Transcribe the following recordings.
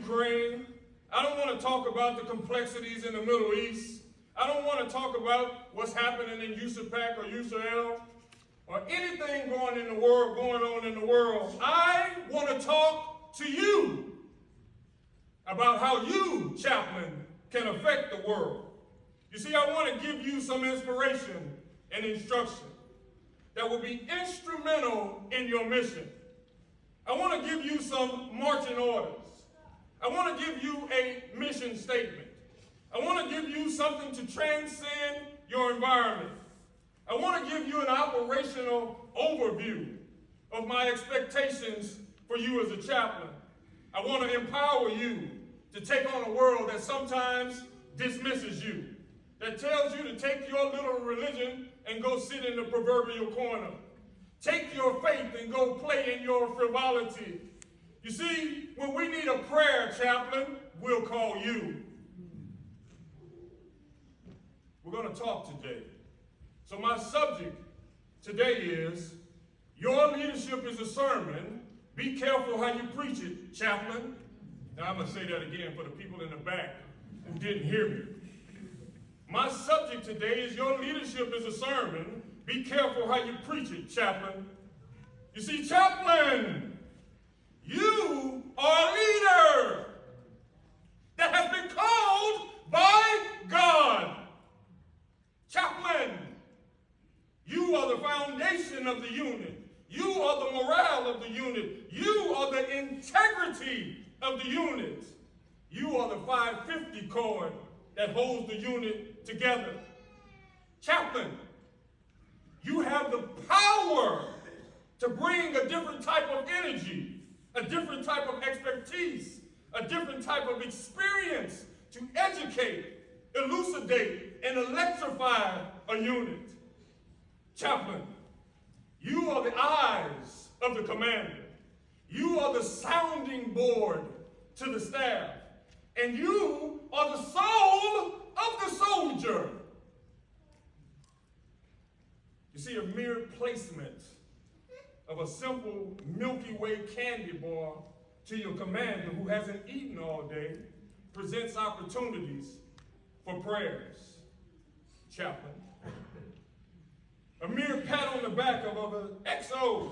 Ukraine. I don't want to talk about the complexities in the Middle East. I don't want to talk about what's happening in USAPAC or USAL or anything going on in the world. I want to talk to you about how you, chaplain, can affect the world. You see, I want to give you some inspiration and instruction that will be instrumental in your mission. I want to give you some marching orders. I want to give you a mission statement. I want to give you something to transcend your environment. I want to give you an operational overview of my expectations for you as a chaplain. I want to empower you to take on a world that sometimes dismisses you, that tells you to take your little religion and go sit in the proverbial corner. Take your faith and go play in your frivolity. You see, when we need a prayer, chaplain, we'll call you. We're going to talk today. So my subject today is, your leadership is a sermon. Be careful how you preach it, chaplain. Now I'm going to say that again for the people in the back who didn't hear me. My subject today is, your leadership is a sermon. Be careful how you preach it, chaplain. You see, chaplain, you are a leader that has been called by God. Chaplain, you are the foundation of the unit. You are the morale of the unit. You are the integrity of the unit. You are the 550 cord that holds the unit together. Chaplain, you have the power to bring a different type of energy, a different type of expertise, a different type of experience to educate, elucidate, and electrify a unit. Chaplain, you are the eyes of the commander. You are the sounding board to the staff. And you are the soul of the soldier. You see, a mere placement of a simple Milky Way candy bar to your commander who hasn't eaten all day presents opportunities for prayers. Chaplain. A mere pat on the back of an XO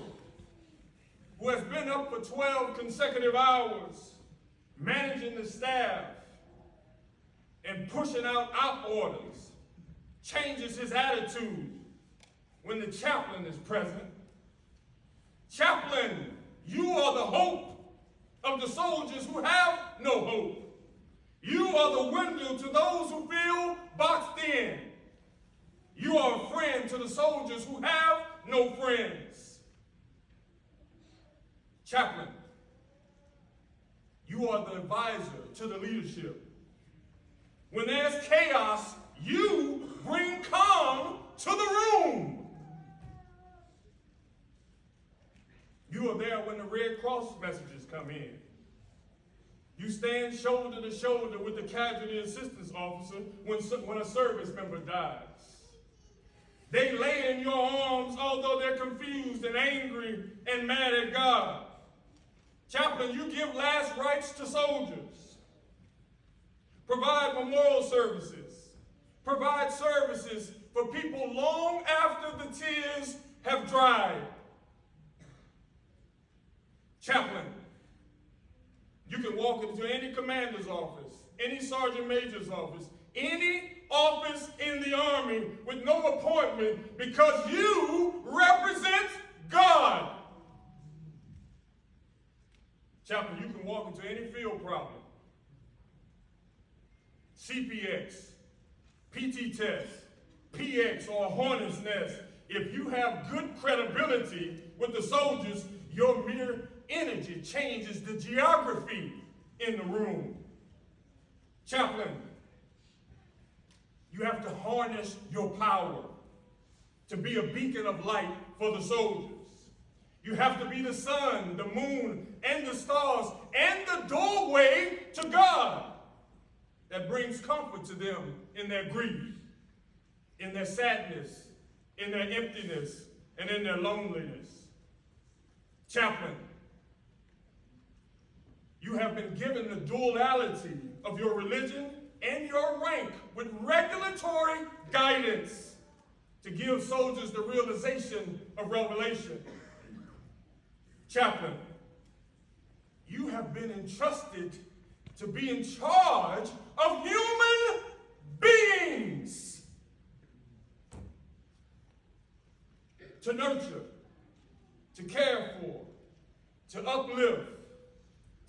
who has been up for 12 consecutive hours managing the staff and pushing out op orders changes his attitude when the chaplain is present. Chaplain, you are the hope of the soldiers who have no hope. You are the window to those who feel boxed in. You are a friend to the soldiers who have no friends. Chaplain, you are the advisor to the leadership. When there's chaos, you bring calm to the room. You are there when the Red Cross messages come in. You stand shoulder to shoulder with the casualty assistance officer when a service member dies. They lay in your arms although they're confused and angry and mad at God. Chaplain, you give last rites to soldiers. Provide memorial services. Provide services for people long after the tears have dried. Chaplain, you can walk into any commander's office, any sergeant major's office, any office in the Army with no appointment because you represent God. Chaplain, you can walk into any field problem, CPX, PT test, PX, or a hornet's nest. If you have good credibility with the soldiers, your mere energy changes the geography in the room. Chaplain, you have to harness your power to be a beacon of light for the soldiers. You have to be the sun, the moon, and the stars, and the doorway to God that brings comfort to them in their grief, in their sadness, in their emptiness, and in their loneliness. Chaplain, You have been given the duality of your religion and your rank with regulatory guidance to give soldiers the realization of revelation. Chaplain, you have been entrusted to be in charge of human beings, to nurture, to care for, to uplift,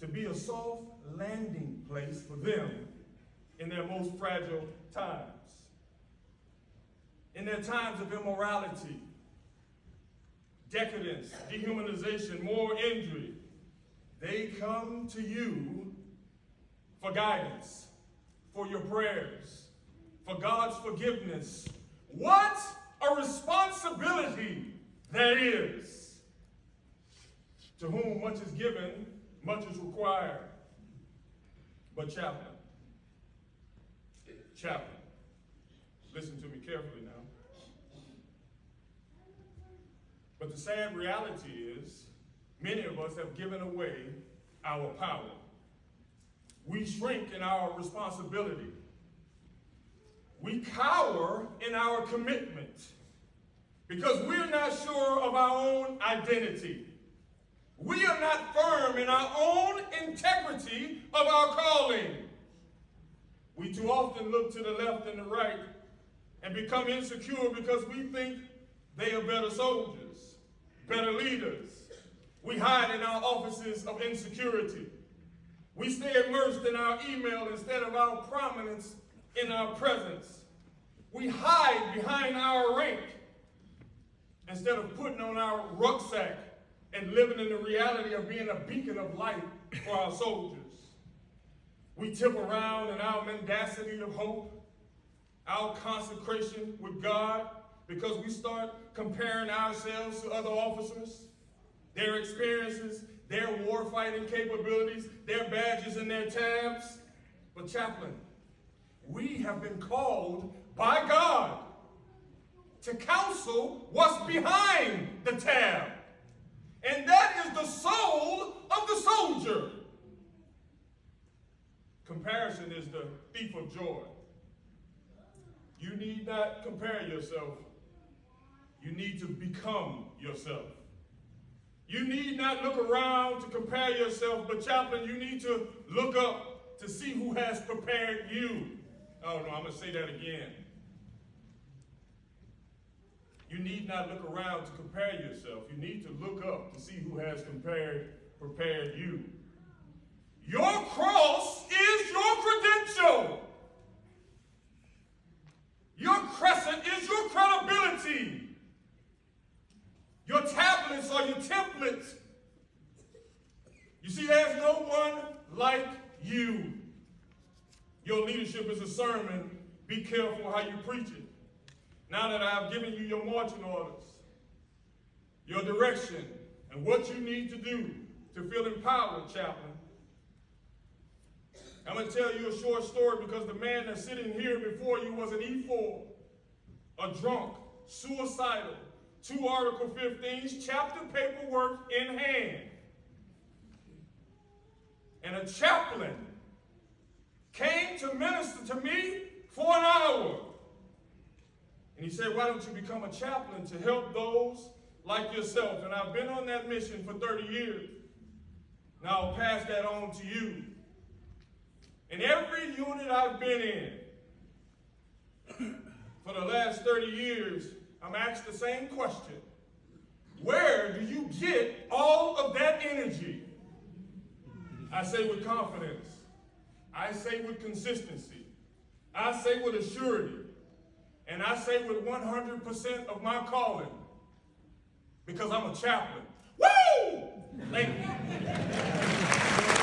to be a soft landing place for them in their most fragile times. In their times of immorality, decadence, dehumanization, moral injury, they come to you for guidance, for your prayers, for God's forgiveness. What a responsibility that is! To whom much is given, much is required. But chaplain, listen to me carefully now. But the sad reality is, many of us have given away our power. We shrink in our responsibility. We cower in our commitment because we're not sure of our own identity. We are not firm in our own integrity of our calling. We too often look to the left and the right and become insecure because we think they are better soldiers, better leaders. We hide in our offices of insecurity. We stay immersed in our email instead of our prominence in our presence. We hide behind our rank instead of putting on our rucksack and living in the reality of being a beacon of light for our soldiers. We tip around in our mendacity of hope, our consecration with God, because we start comparing ourselves to other officers, their experiences, their warfighting capabilities, their badges and their tabs. But chaplain, we have been called by God to counsel what's behind the tab. And that is the soul of the soldier. Comparison is the thief of joy. You need not compare yourself. You need to become yourself. You need not look around to compare yourself, but chaplain, you need to look up to see who has prepared you. Oh no, I'm going to say that again. You need not look around to compare yourself. You need to look up to see who has prepared you. Your cross is your credential. Your crescent is your credibility. Your tablets are your templates. You see, there's no one like you. Your leadership is a sermon. Be careful how you preach it. Now that I've given you your marching orders, your direction, and what you need to do to feel empowered, chaplain, I'm going to tell you a short story because the man that's sitting here before you was an E4, a drunk, suicidal, 2 Article 15s, chapter paperwork in hand. And a chaplain came to minister to me for an hour. And he said, why don't you become a chaplain to help those like yourself? And I've been on that mission for 30 years. Now I'll pass that on to you. In every unit I've been in for the last 30 years, I'm asked the same question. Where do you get all of that energy? I say with confidence. I say with consistency. I say with assurity. And I say with 100% of my calling. Because I'm a chaplain. Woo! Thank you.